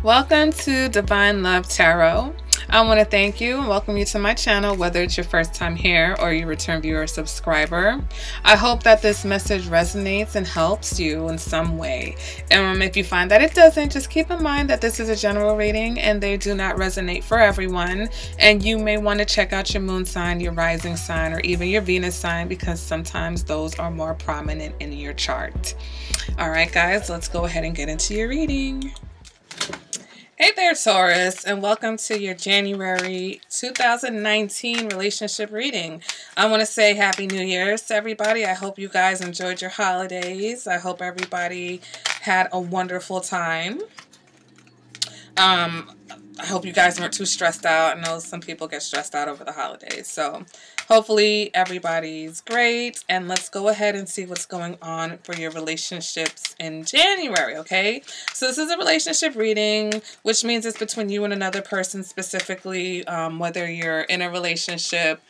Welcome to Divine Love Tarot. I want to thank you and welcome you to my channel, whether it's your first time here or you return viewer or subscriber. I hope that this message resonates and helps you in some way. If you find that it doesn't, just keep in mind that this is a general reading and they do not resonate for everyone. And you may want to check out your moon sign, your rising sign, or even your Venus sign, because sometimes those are more prominent in your chart. All right, guys, let's go ahead and get into your reading. Hey there, Taurus, and welcome to your January 2019 relationship reading. I want to say Happy New Year's to everybody. I hope you guys enjoyed your holidays. I hope everybody had a wonderful time. I hope you guys weren't too stressed out. I know some people get stressed out over the holidays. So hopefully everybody's great. And let's go ahead and see what's going on for your relationships in January, okay? So this is a relationship reading, which means it's between you and another person specifically, whether you're in a relationship,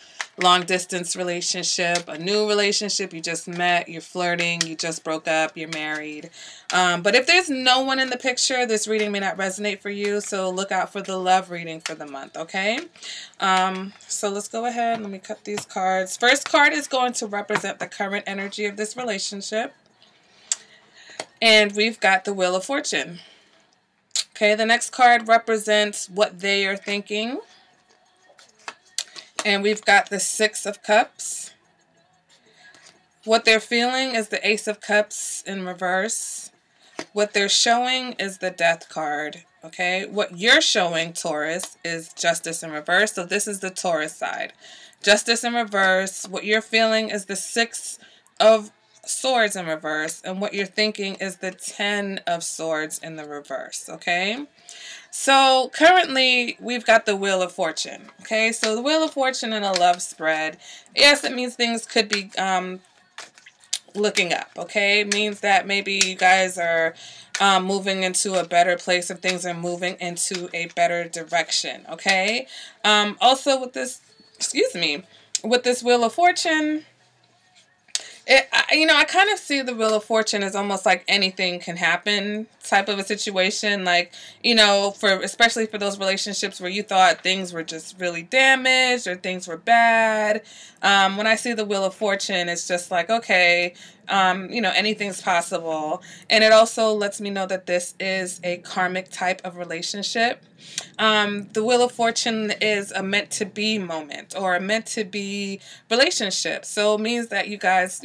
long distance relationship, a new relationship, you just met, you're flirting, you just broke up, you're married. But if there's no one in the picture, this reading may not resonate for you, so look out for the love reading for the month, okay? So let's go ahead. Let me cut these cards. First card is going to represent the current energy of this relationship. And we've got the Wheel of Fortune. Okay, the next card represents what they are thinking. And we've got the Six of Cups. What they're feeling is the Ace of Cups in reverse. What they're showing is the Death card. Okay, what you're showing, Taurus, is Justice in reverse. So this is the Taurus side. Justice in reverse. What you're feeling is the Six of Swords in reverse. And what you're thinking is the Ten of Swords in the reverse. Okay. So currently we've got the Wheel of Fortune. Okay, so the Wheel of Fortune in a love spread. Yes, it means things could be looking up. Okay, it means that maybe you guys are moving into a better place, and things are moving into a better direction. Okay. Also with this, with this Wheel of Fortune, I kind of see the Wheel of Fortune as almost like anything can happen type of a situation. Like, especially for those relationships where you thought things were just really damaged or things were bad. When I see the Wheel of Fortune, it's just like, okay, anything's possible. And it also lets me know that this is a karmic type of relationship. The Wheel of Fortune is a meant to be moment or a meant to be relationship. So it means that you guys,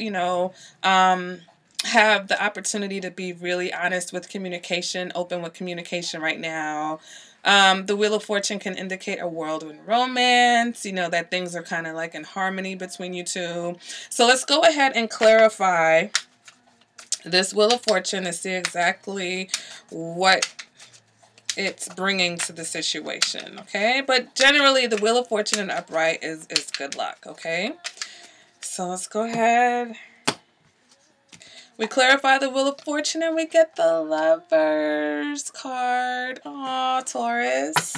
have the opportunity to be really honest with communication, open with communication right now. The Wheel of Fortune can indicate a whirlwind romance, that things are kind of like in harmony between you two. So let's go ahead and clarify this Wheel of Fortune to see exactly what it's bringing to the situation, okay? But generally, the Wheel of Fortune in upright is good luck, okay? So let's go ahead. We clarify the Wheel of Fortune and we get the Lovers card. Aw, Taurus.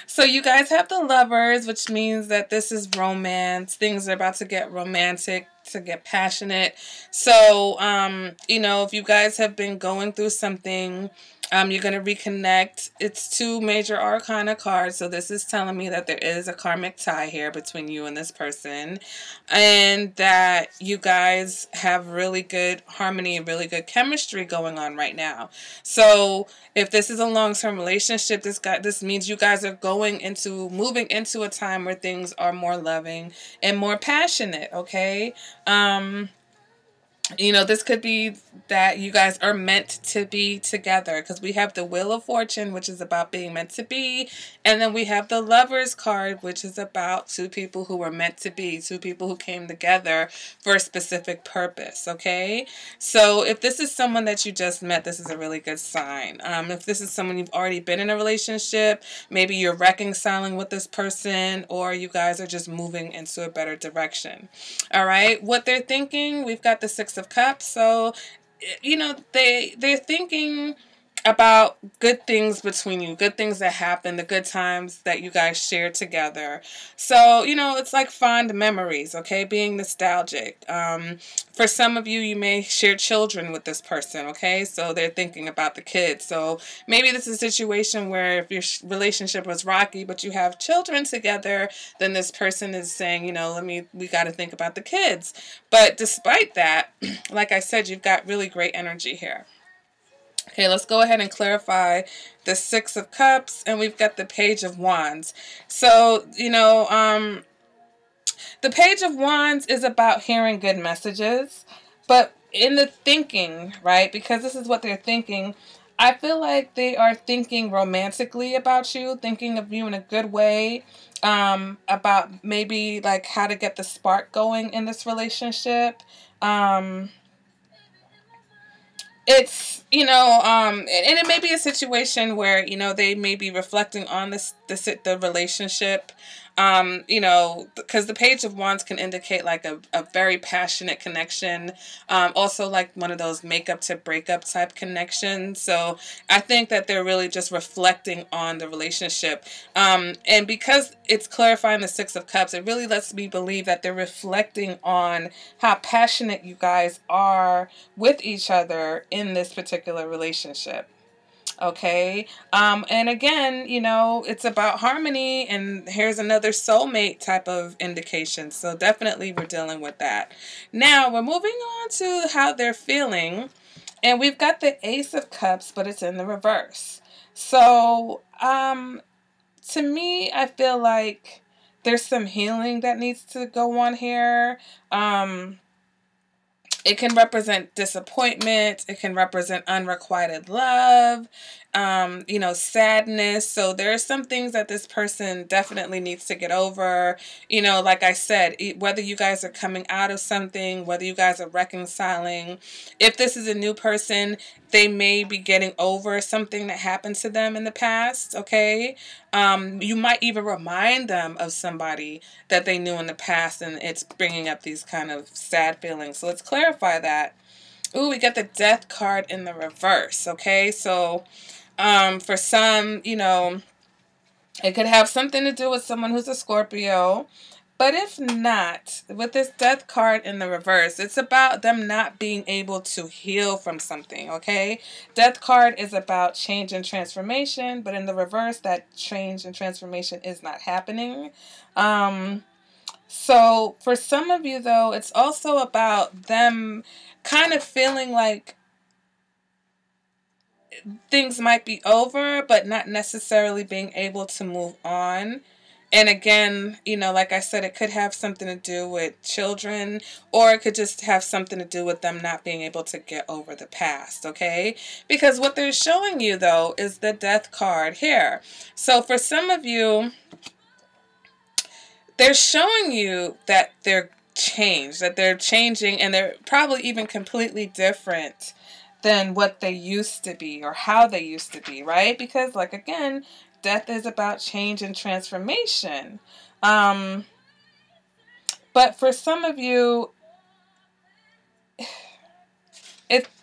So you guys have the Lovers, which means that this is romance. Things are about to get romantic, to get passionate. So, if you guys have been going through something, you're going to reconnect. It's two major arcana cards. So this is telling me that there is a karmic tie here between you and this person, and that you guys have really good harmony and really good chemistry going on right now. So if this is a long-term relationship, this means you guys are moving into a time where things are more loving and more passionate. Okay. This could be that you guys are meant to be together, because we have the Wheel of Fortune, which is about being meant to be. And then we have the Lovers card, which is about two people who were meant to be, two people who came together for a specific purpose. Okay. So if this is someone that you just met, this is a really good sign. If this is someone you've already been in a relationship, maybe you're reconciling with this person, or you guys are just moving into a better direction. All right. What they're thinking, we've got the Six of Cups. So, they're thinking about good things between you, good things that happen, the good times that you guys share together. So, you know, it's like fond memories, okay? Being nostalgic. For some of you, you may share children with this person, okay? So they're thinking about the kids. So maybe this is a situation where if your relationship was rocky, but you have children together, then this person is saying, you know, we got to think about the kids. But despite that, like I said, you've got really great energy here. Okay, let's go ahead and clarify the Six of Cups, and we've got the Page of Wands. So, you know, the Page of Wands is about hearing good messages, but in the thinking, right, because this is what they're thinking, I feel like they are thinking romantically about you, thinking of you in a good way, about maybe like how to get the spark going in this relationship. It's, you know, and it may be a situation where, you know, they may be reflecting on the relationship, you know, because the Page of Wands can indicate like a very passionate connection, also like one of those makeup to breakup type connections. So I think that they're really just reflecting on the relationship, and because it's clarifying the Six of Cups, it really lets me believe that they're reflecting on how passionate you guys are with each other in this particular relationship. Okay. And again, you know, it's about harmony, and here's another soulmate type of indication. So definitely we're dealing with that. Now we're moving on to how they're feeling, and we've got the Ace of Cups, but it's in the reverse. So, to me, I feel like there's some healing that needs to go on here. It can represent disappointment. It can represent unrequited love, you know, sadness. So there are some things that this person definitely needs to get over. You know, like I said, whether you guys are coming out of something, whether you guys are reconciling, if this is a new person, they may be getting over something that happened to them in the past, okay? You might even remind them of somebody that they knew in the past, and it's bringing up these kind of sad feelings. So let's clarify that. Ooh, we got the Death card in the reverse, okay? So for some, you know, it could have something to do with someone who's a Scorpio. But if not, with this Death card in the reverse, it's about them not being able to heal from something, okay? Death card is about change and transformation, but in the reverse, that change and transformation is not happening. So for some of you, though, it's also about them kind of feeling like things might be over, but not necessarily being able to move on. And again, you know, like I said, it could have something to do with children, or it could just have something to do with them not being able to get over the past, okay? Because what they're showing you, though, is the Death card here. So for some of you, they're showing you that they're changed, that they're changing, and they're probably even completely different than what they used to be or how they used to be, right? Because, like, again, death is about change and transformation. But for some of you,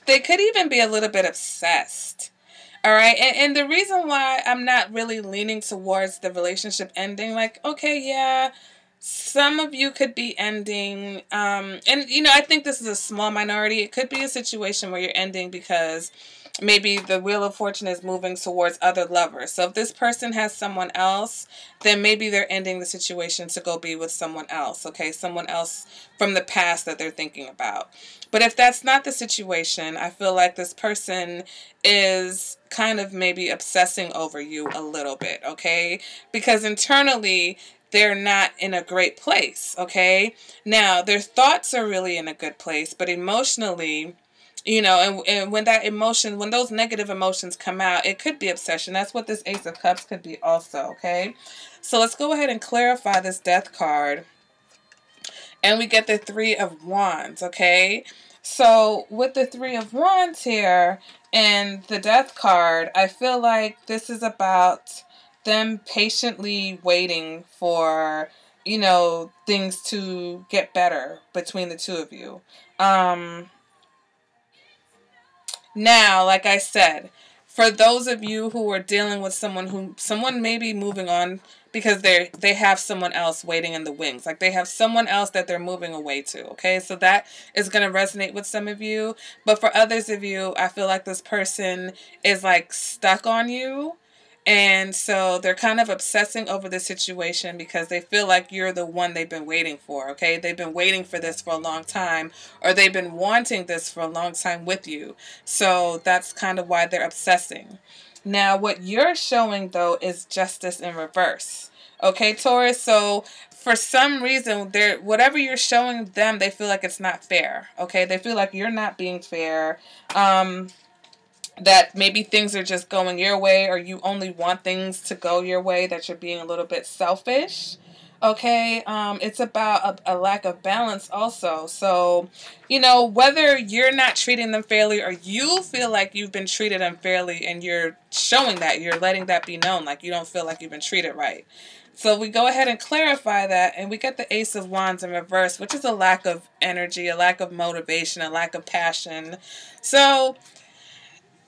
they could even be a little bit obsessed. All right. And the reason why I'm not really leaning towards the relationship ending, like, okay, yeah, some of you could be ending. And, you know, I think this is a small minority. It could be a situation where you're ending because maybe the Wheel of Fortune is moving towards other lovers. So if this person has someone else, then maybe they're ending the situation to go be with someone else, okay? Someone else from the past that they're thinking about. But if that's not the situation, I feel like this person is kind of maybe obsessing over you a little bit, okay? Because internally, they're not in a great place, okay? Now, their thoughts are really in a good place, but emotionally, you know, and when that emotion, when those negative emotions come out, it could be obsession. That's what this Ace of Cups could be also, okay? So let's go ahead and clarify this Death card. And we get the Three of Wands, okay? So with the Three of Wands here and the Death card, I feel like this is about them patiently waiting for, you know, things to get better between the two of you. Now, like I said, For those of you who are dealing with someone may be moving on because they have someone else waiting in the wings. Like they have someone else that they're moving away to, okay? So that is going to resonate with some of you. But for others of you, I feel like this person is like stuck on you. And so they're kind of obsessing over the situation because they feel like you're the one they've been waiting for, okay? They've been waiting for this for a long time, or they've been wanting this for a long time with you. So that's kind of why they're obsessing. Now, what you're showing, though, is justice in reverse. Okay, Taurus? So for some reason, whatever you're showing them, they feel like it's not fair. Okay? They feel like you're not being fair. That maybe things are just going your way, or you only want things to go your way, that you're being a little bit selfish. Okay, it's about a lack of balance also. So, you know, whether you're not treating them fairly or you feel like you've been treated unfairly and you're showing that, you're letting that be known, like you don't feel like you've been treated right. So we go ahead and clarify that, and we get the Ace of Wands in reverse, which is a lack of energy, a lack of motivation, a lack of passion. So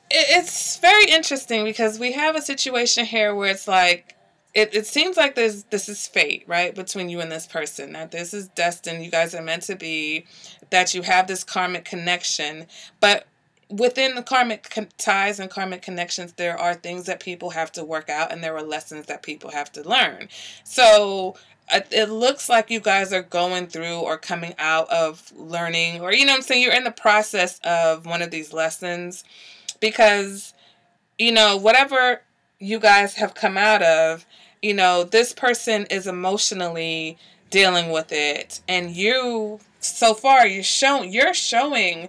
it's very interesting because we have a situation here where it's like, it seems like this is fate, right, between you and this person. That this is destined. You guys are meant to be, that you have this karmic connection. But within the karmic ties and karmic connections, there are things that people have to work out, and there are lessons that people have to learn. So it looks like you guys are going through or coming out of learning, or, you know what I'm saying, you're in the process of one of these lessons. Because, you know, whatever you guys have come out of, you know, this person is emotionally dealing with it. And you, so far, you're showing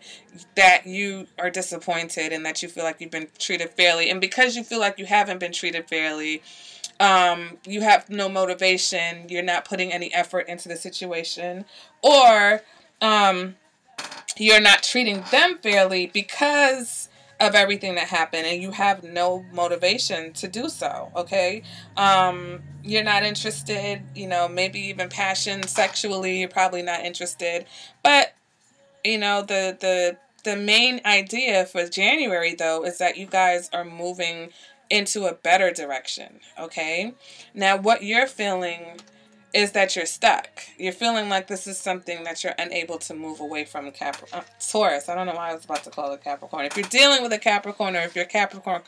that you are disappointed and that you feel like you've been treated fairly. And because you feel like you haven't been treated fairly, you have no motivation. You're not putting any effort into the situation. Or you're not treating them fairly because of everything that happened, and you have no motivation to do so, okay? You're not interested, you know, maybe even passion sexually, you're probably not interested. But, you know, the main idea for January, though, is that you guys are moving into a better direction, okay? Now, what you're feeling is that you're stuck. You're feeling like this is something that you're unable to move away from. Taurus. I don't know why I was about to call it Capricorn. If you're dealing with a Capricorn, or if you're a Capricorn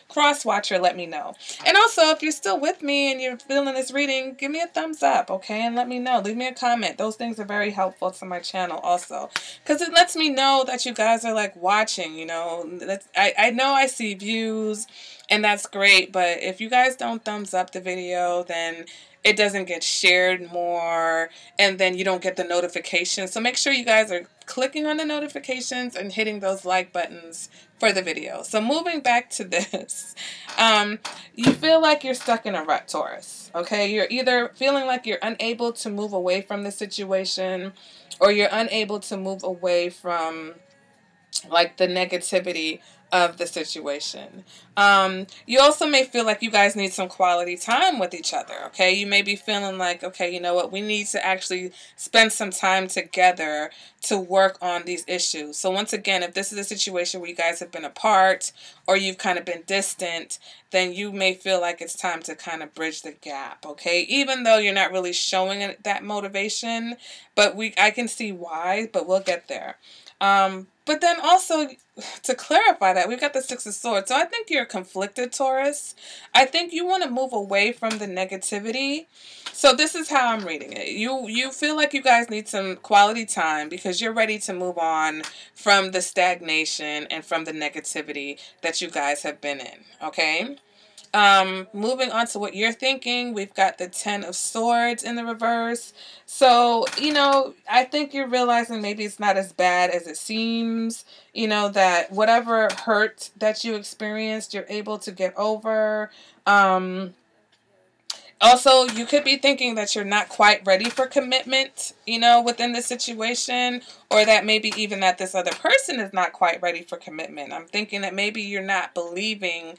cross watcher, let me know. And also, if you're still with me and you're feeling this reading, give me a thumbs up, okay? And let me know. Leave me a comment. Those things are very helpful to my channel also, because it lets me know that you guys are like watching, you know. I know I see views, and that's great, but if you guys don't thumbs up the video, then it doesn't get shared more, and then you don't get the notifications. So make sure you guys are clicking on the notifications and hitting those like buttons for the video. So moving back to this, you feel like you're stuck in a rut, Taurus. Okay, you're either feeling like you're unable to move away from the situation, or you're unable to move away from like the negativity of the situation. You also may feel like you guys need some quality time with each other, okay? You may be feeling like, okay, you know what, we need to actually spend some time together to work on these issues. So once again, if this is a situation where you guys have been apart, or you've kind of been distant, then you may feel like it's time to kind of bridge the gap, okay? Even though you're not really showing it, that motivation, but I can see why, but we'll get there. But then also, to clarify that, we've got the Six of Swords. So I think you're conflicted, Taurus. I think you want to move away from the negativity. So this is how I'm reading it. You feel like you guys need some quality time because you're ready to move on from the stagnation and from the negativity that you guys have been in, okay? Moving on to what you're thinking, we've got the Ten of Swords in the reverse. So, you know, I think you're realizing maybe it's not as bad as it seems. You know, that whatever hurt that you experienced, you're able to get over. Also, you could be thinking that you're not quite ready for commitment, you know, within the situation, or that maybe even that this other person is not quite ready for commitment. I'm thinking that maybe you're not believing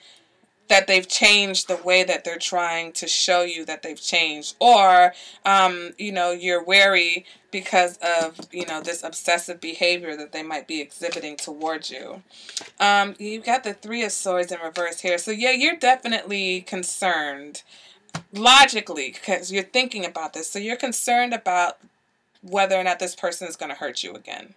that they've changed the way that they're trying to show you that they've changed. Or, you know, you're wary because of, you know, this obsessive behavior that they might be exhibiting towards you. You got the Three of Swords in reverse here. So, yeah, you're definitely concerned. Logically, because you're thinking about this. So, you're concerned about whether or not this person is going to hurt you again.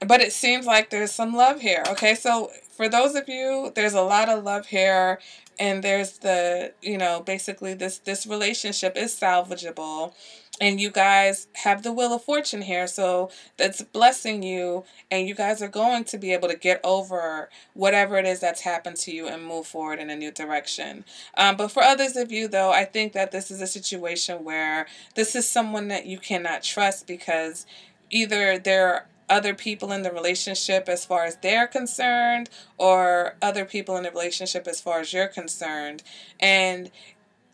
But it seems like there's some love here. Okay, so for those of you, there's a lot of love here. And there's the, you know, basically this relationship is salvageable. And you guys have the Wheel of Fortune here. So that's blessing you. And you guys are going to be able to get over whatever it is that's happened to you and move forward in a new direction. But for others of you, though, I think that this is a situation where this is someone that you cannot trust because either they're other people in the relationship as far as they're concerned, or other people in the relationship as far as you're concerned. And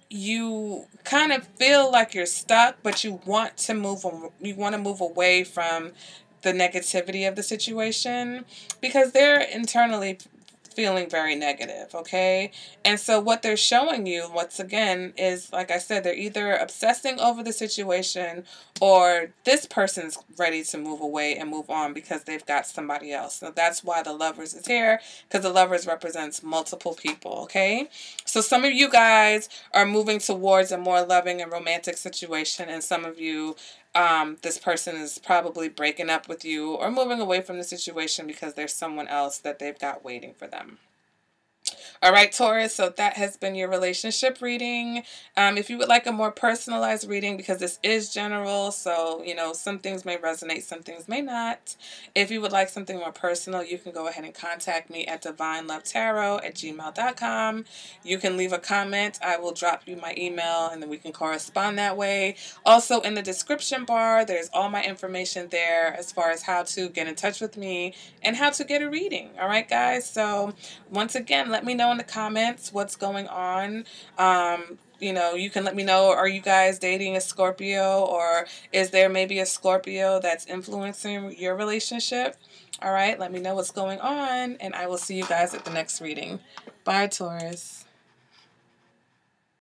you kind of feel like you're stuck, but you want to move away from the negativity of the situation because they're internally feeling very negative, okay? And so what they're showing you, once again, is, like I said, they're either obsessing over the situation or this person's ready to move away and move on because they've got somebody else. So that's why the Lovers is here, because the Lovers represents multiple people, okay? So some of you guys are moving towards a more loving and romantic situation, and some of you, this person is probably breaking up with you or moving away from the situation because there's someone else that they've got waiting for them. All right, Taurus, so that has been your relationship reading. If you would like a more personalized reading, because this is general, so, you know, some things may resonate, some things may not. If you would like something more personal, you can go ahead and contact me at divinelovetarot@gmail.com. You can leave a comment. I will drop you my email, and then we can correspond that way. Also, in the description bar, there's all my information there as far as how to get in touch with me and how to get a reading. All right, guys? So, once again, let me know in the comments what's going on. You know, you can let me know, are you guys dating a Scorpio, or is there maybe a Scorpio that's influencing your relationship? All right, let me know what's going on, and I will see you guys at the next reading. Bye, Taurus.